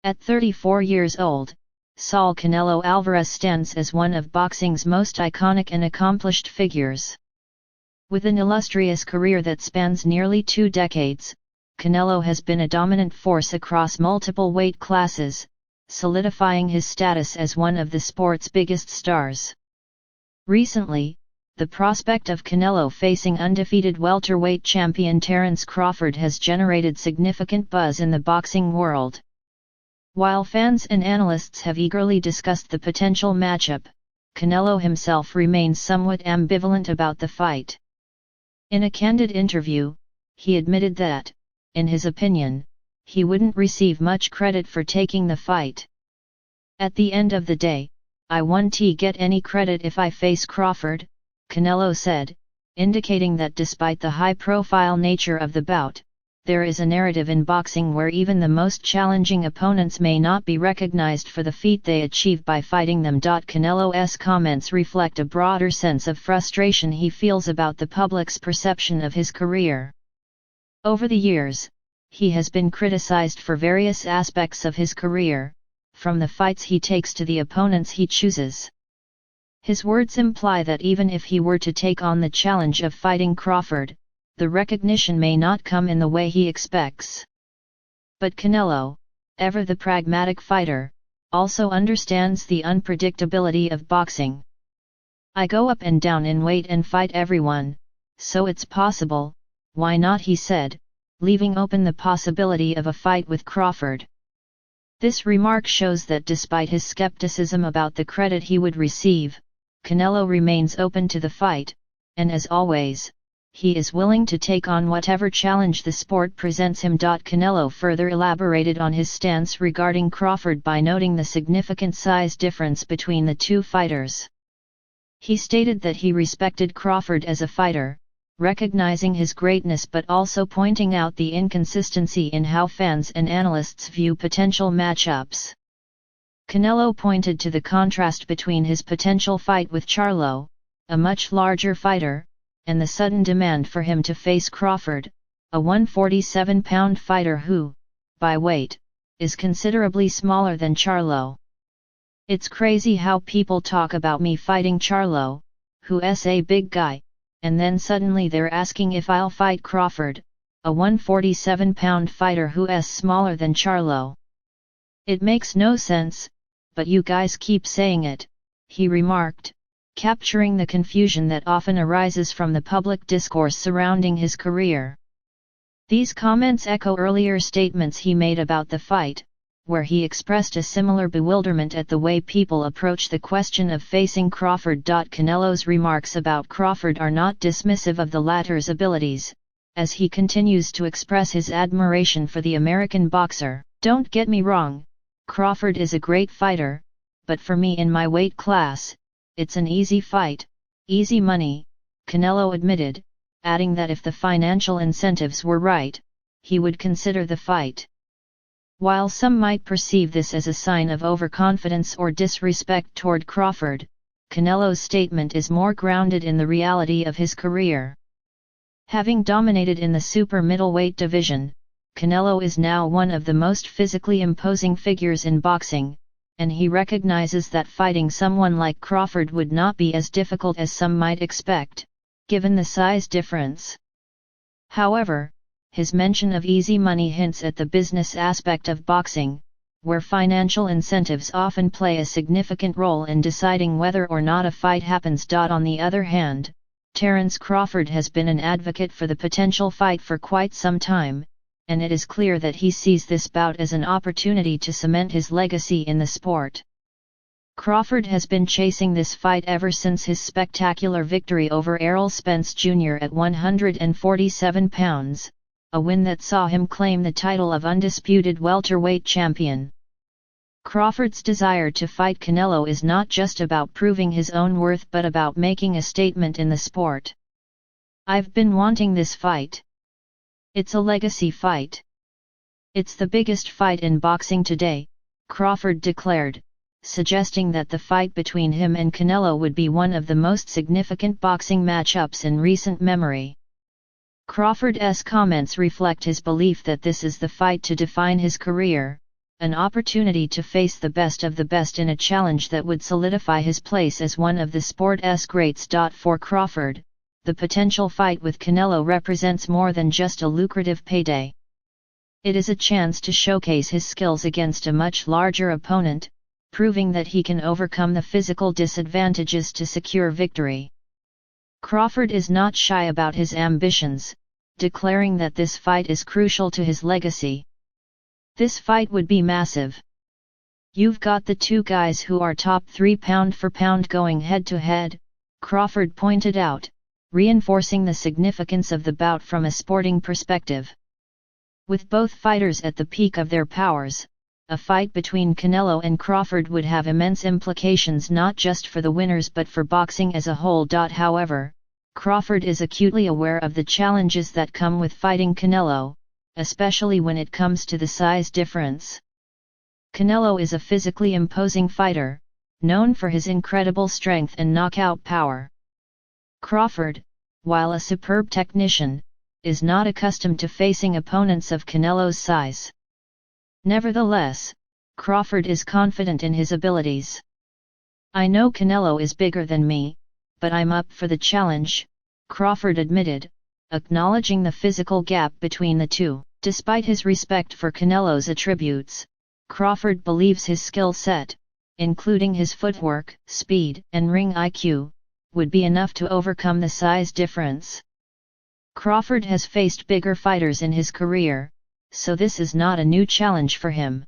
At 34 years old, Saul Canelo Alvarez stands as one of boxing's most iconic and accomplished figures. With an illustrious career that spans nearly 2 decades, Canelo has been a dominant force across multiple weight classes, solidifying his status as one of the sport's biggest stars. Recently, the prospect of Canelo facing undefeated welterweight champion Terence Crawford has generated significant buzz in the boxing world. While fans and analysts have eagerly discussed the potential matchup, Canelo himself remains somewhat ambivalent about the fight. In a candid interview, he admitted that, in his opinion, he wouldn't receive much credit for taking the fight. "At the end of the day, I won't get any credit if I face Crawford," Canelo said, indicating that despite the high-profile nature of the bout, there is a narrative in boxing where even the most challenging opponents may not be recognized for the feat they achieve by fighting them. Canelo's comments reflect a broader sense of frustration he feels about the public's perception of his career. Over the years, he has been criticized for various aspects of his career, from the fights he takes to the opponents he chooses. His words imply that even if he were to take on the challenge of fighting Crawford, the recognition may not come in the way he expects. But Canelo, ever the pragmatic fighter, also understands the unpredictability of boxing. "I go up and down in weight and fight everyone, so it's possible, why not?" he said, leaving open the possibility of a fight with Crawford. This remark shows that despite his skepticism about the credit he would receive, Canelo remains open to the fight, and as always, he is willing to take on whatever challenge the sport presents him. Canelo further elaborated on his stance regarding Crawford by noting the significant size difference between the two fighters. He stated that he respected Crawford as a fighter, recognizing his greatness but also pointing out the inconsistency in how fans and analysts view potential matchups. Canelo pointed to the contrast between his potential fight with Charlo, a much larger fighter, and the sudden demand for him to face Crawford, a 147-pound fighter who, by weight, is considerably smaller than Charlo. "It's crazy how people talk about me fighting Charlo, who's a big guy, and then suddenly they're asking if I'll fight Crawford, a 147-pound fighter who's smaller than Charlo. It makes no sense, but you guys keep saying it," he remarked, capturing the confusion that often arises from the public discourse surrounding his career. These comments echo earlier statements he made about the fight, where he expressed a similar bewilderment at the way people approach the question of facing Crawford. Canelo's remarks about Crawford are not dismissive of the latter's abilities, as he continues to express his admiration for the American boxer. "Don't get me wrong, Crawford is a great fighter, but for me in my weight class, it's an easy fight, easy money," Canelo admitted, adding that if the financial incentives were right, he would consider the fight. While some might perceive this as a sign of overconfidence or disrespect toward Crawford, Canelo's statement is more grounded in the reality of his career. Having dominated in the super middleweight division, Canelo is now one of the most physically imposing figures in boxing, and he recognizes that fighting someone like Crawford would not be as difficult as some might expect, given the size difference. However, his mention of easy money hints at the business aspect of boxing, where financial incentives often play a significant role in deciding whether or not a fight happens. On the other hand, Terence Crawford has been an advocate for the potential fight for quite some time, and it is clear that he sees this bout as an opportunity to cement his legacy in the sport. Crawford has been chasing this fight ever since his spectacular victory over Errol Spence Jr. at 147 pounds, a win that saw him claim the title of undisputed welterweight champion. Crawford's desire to fight Canelo is not just about proving his own worth but about making a statement in the sport. "I've been wanting this fight. It's a legacy fight. It's the biggest fight in boxing today," Crawford declared, suggesting that the fight between him and Canelo would be one of the most significant boxing matchups in recent memory. Crawford's comments reflect his belief that this is the fight to define his career, an opportunity to face the best of the best in a challenge that would solidify his place as one of the sport's greats. For Crawford, the potential fight with Canelo represents more than just a lucrative payday. It is a chance to showcase his skills against a much larger opponent, proving that he can overcome the physical disadvantages to secure victory. Crawford is not shy about his ambitions, declaring that this fight is crucial to his legacy. This fight would be massive. You've got the two guys who are top 3 pound for pound going head to head, Crawford pointed out, reinforcing the significance of the bout from a sporting perspective. With both fighters at the peak of their powers, a fight between Canelo and Crawford would have immense implications not just for the winners but for boxing as a whole. However, Crawford is acutely aware of the challenges that come with fighting Canelo, especially when it comes to the size difference. Canelo is a physically imposing fighter, known for his incredible strength and knockout power. Crawford, while a superb technician, is not accustomed to facing opponents of Canelo's size. Nevertheless, Crawford is confident in his abilities. "I know Canelo is bigger than me, but I'm up for the challenge," Crawford admitted, acknowledging the physical gap between the two. Despite his respect for Canelo's attributes, Crawford believes his skill set, including his footwork, speed, and ring IQ, would be enough to overcome the size difference. Crawford has faced bigger fighters in his career, so this is not a new challenge for him.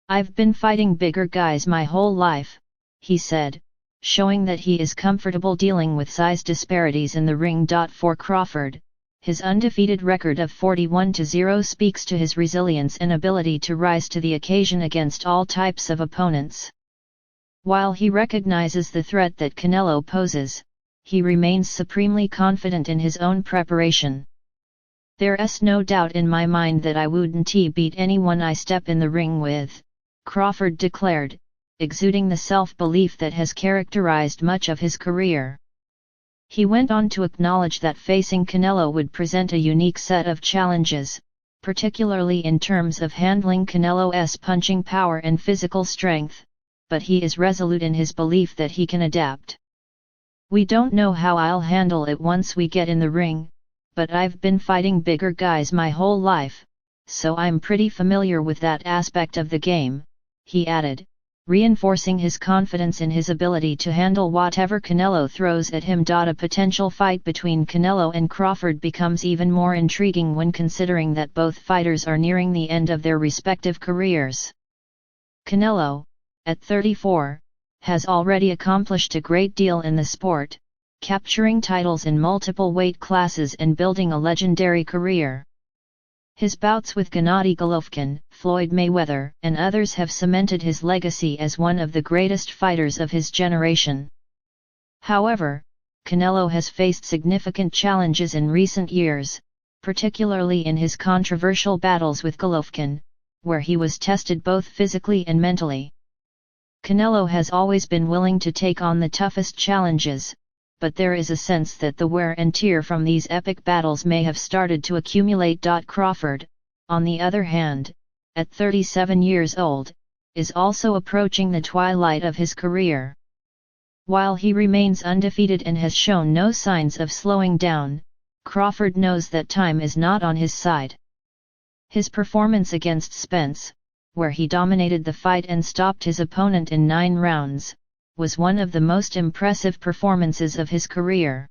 "I've been fighting bigger guys my whole life," he said, showing that he is comfortable dealing with size disparities in the ring. For Crawford, his undefeated record of 41-0 speaks to his resilience and ability to rise to the occasion against all types of opponents. While he recognizes the threat that Canelo poses, he remains supremely confident in his own preparation. "There's no doubt in my mind that I wouldn't beat anyone I step in the ring with," Crawford declared, exuding the self-belief that has characterized much of his career. He went on to acknowledge that facing Canelo would present a unique set of challenges, particularly in terms of handling Canelo's punching power and physical strength, but he is resolute in his belief that he can adapt. "We don't know how I'll handle it once we get in the ring, but I've been fighting bigger guys my whole life, so I'm pretty familiar with that aspect of the game," he added, reinforcing his confidence in his ability to handle whatever Canelo throws at him. A potential fight between Canelo and Crawford becomes even more intriguing when considering that both fighters are nearing the end of their respective careers. Canelo, at 34, has already accomplished a great deal in the sport, capturing titles in multiple weight classes and building a legendary career. His bouts with Gennady Golovkin, Floyd Mayweather, and others have cemented his legacy as one of the greatest fighters of his generation. However, Canelo has faced significant challenges in recent years, particularly in his controversial battles with Golovkin, where he was tested both physically and mentally. Canelo has always been willing to take on the toughest challenges, but there is a sense that the wear and tear from these epic battles may have started to accumulate. Crawford, on the other hand, at 37 years old, is also approaching the twilight of his career. While he remains undefeated and has shown no signs of slowing down, Crawford knows that time is not on his side. His performance against Spence, where he dominated the fight and stopped his opponent in 9 rounds, was one of the most impressive performances of his career.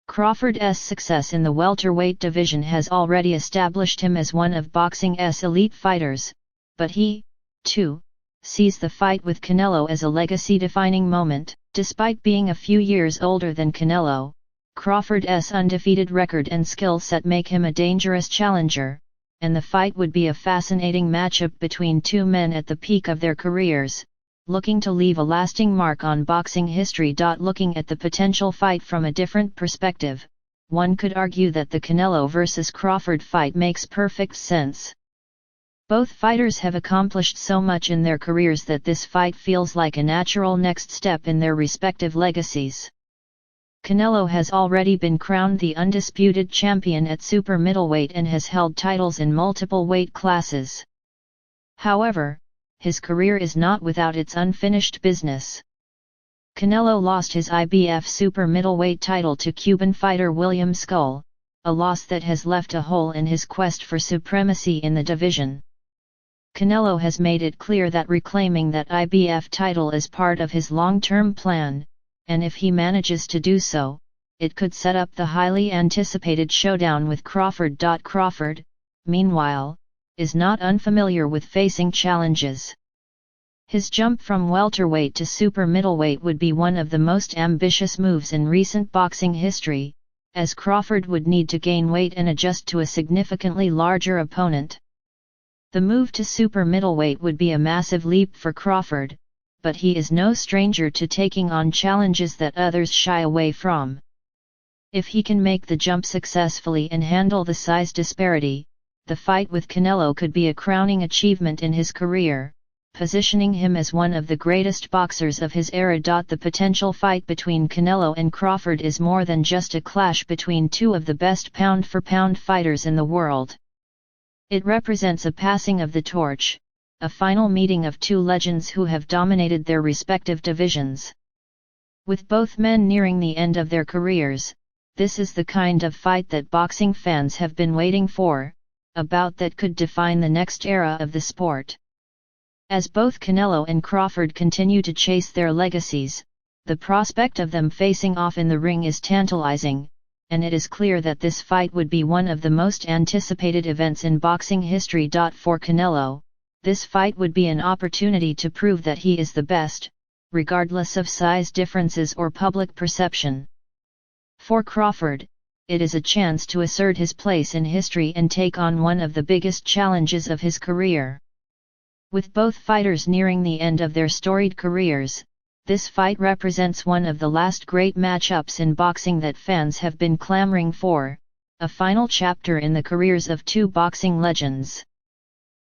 Crawford's success in the welterweight division has already established him as one of boxing's elite fighters, but he, too, sees the fight with Canelo as a legacy-defining moment. Despite being a few years older than Canelo, Crawford's undefeated record and skill set make him a dangerous challenger, and the fight would be a fascinating matchup between two men at the peak of their careers, looking to leave a lasting mark on boxing history. Looking at the potential fight from a different perspective, one could argue that the Canelo vs. Crawford fight makes perfect sense. Both fighters have accomplished so much in their careers that this fight feels like a natural next step in their respective legacies. Canelo has already been crowned the undisputed champion at super middleweight and has held titles in multiple weight classes. However, his career is not without its unfinished business. Canelo lost his IBF super middleweight title to Cuban fighter William Skull, a loss that has left a hole in his quest for supremacy in the division. Canelo has made it clear that reclaiming that IBF title is part of his long-term plan, and if he manages to do so, it could set up the highly anticipated showdown with Crawford. Crawford, meanwhile, is not unfamiliar with facing challenges. His jump from welterweight to super middleweight would be one of the most ambitious moves in recent boxing history, as Crawford would need to gain weight and adjust to a significantly larger opponent. The move to super middleweight would be a massive leap for Crawford, but he is no stranger to taking on challenges that others shy away from. If he can make the jump successfully and handle the size disparity, the fight with Canelo could be a crowning achievement in his career, positioning him as one of the greatest boxers of his era. The potential fight between Canelo and Crawford is more than just a clash between two of the best pound-for-pound fighters in the world. It represents a passing of the torch, a final meeting of two legends who have dominated their respective divisions. With both men nearing the end of their careers, this is the kind of fight that boxing fans have been waiting for, a bout that could define the next era of the sport. As both Canelo and Crawford continue to chase their legacies, the prospect of them facing off in the ring is tantalizing, and it is clear that this fight would be one of the most anticipated events in boxing history. For Canelo, this fight would be an opportunity to prove that he is the best, regardless of size differences or public perception. For Crawford, it is a chance to assert his place in history and take on one of the biggest challenges of his career. With both fighters nearing the end of their storied careers, this fight represents one of the last great matchups in boxing that fans have been clamoring for, a final chapter in the careers of two boxing legends.